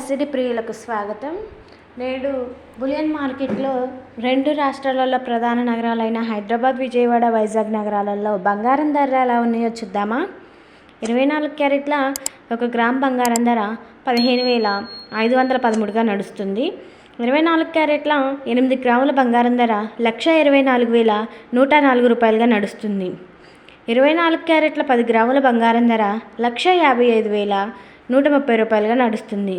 SCD ప్రియులకు స్వాగతం. నేడు బులియన్ మార్కెట్లో 2 రాష్ట్రాలలో ప్రధాన నగరాలైన హైదరాబాద్, విజయవాడ, వైజాగ్ నగరాలలో బంగారం ధరలు ఎలా ఉన్నాయో చూద్దామా. 24 క్యారెట్ల 1 గ్రామ్ బంగారం ధర 15,513గా నడుస్తుంది. 24 క్యారెట్ల 8 గ్రాముల బంగారం ధర 1,24,104 రూపాయలుగా నడుస్తుంది. 24 క్యారెట్ల 10 గ్రాముల బంగారం ధర 1,55,130 రూపాయలుగా నడుస్తుంది.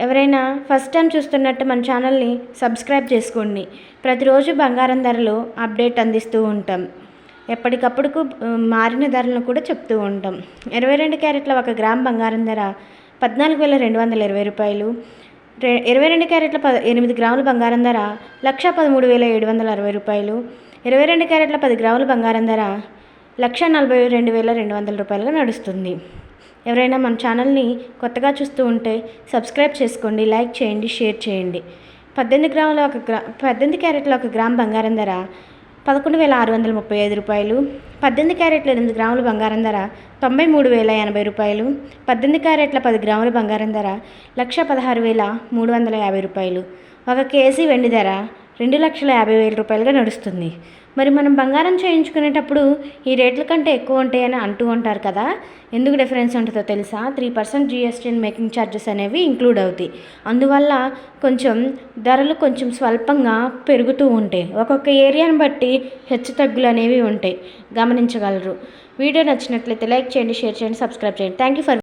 ఎవరైనా ఫస్ట్ టైం చూస్తున్నట్టు మన ఛానల్ని సబ్స్క్రైబ్ చేసుకోండి. ప్రతిరోజు బంగారం ధరలు అప్డేట్ అందిస్తూ ఉంటాం. ఎప్పటికప్పుడు మారిన ధరలను కూడా చెప్తూ ఉంటాం. 22 క్యారెట్ల 1 గ్రామ్ బంగారం ధర 14,220 రూపాయలు. 22 క్యారెట్ల 8 గ్రాముల బంగారం ధర 1,13,760 రూపాయలు. 22 క్యారెట్ల 10 గ్రాముల బంగారం ధర 1,42,200 రూపాయలుగా నడుస్తుంది. ఎవరైనా మన ఛానల్ని కొత్తగా చూస్తూ ఉంటే సబ్స్క్రైబ్ చేసుకోండి, లైక్ చేయండి, షేర్ చేయండి. 18 క్యారెట్ల 1 గ్రామ్ బంగారం ధర 11,635 రూపాయలు. 18 క్యారెట్ల 8 గ్రాముల బంగారం ధర 93,080 రూపాయలు. 18 క్యారెట్ల 10 గ్రాముల బంగారం ధర 1,16,350 రూపాయలు. 1 కేజీ వెండి ధర 2,50,000 రూపాయలుగా నడుస్తుంది. మరి మనం బంగారం చేయించుకునేటప్పుడు ఈ రేట్ల కంటే ఎక్కువ ఉంటాయని అంటూ ఉంటారు కదా, ఎందుకు డిఫరెన్స్ ఉంటుందో తెలుసా? 3% GST అండ్ మేకింగ్ ఛార్జెస్ అనేవి ఇంక్లూడ్ అవుతాయి. అందువల్ల ధరలు కొంచెం స్వల్పంగా పెరుగుతూ ఉంటాయి. ఒక్కొక్క ఏరియాని బట్టి హెచ్చు తగ్గులు అనేవి ఉంటాయి, గమనించగలరు. వీడియో నచ్చినట్లయితే లైక్ చేయండి, షేర్ చేయండి, సబ్స్క్రైబ్ చేయండి. Thank you for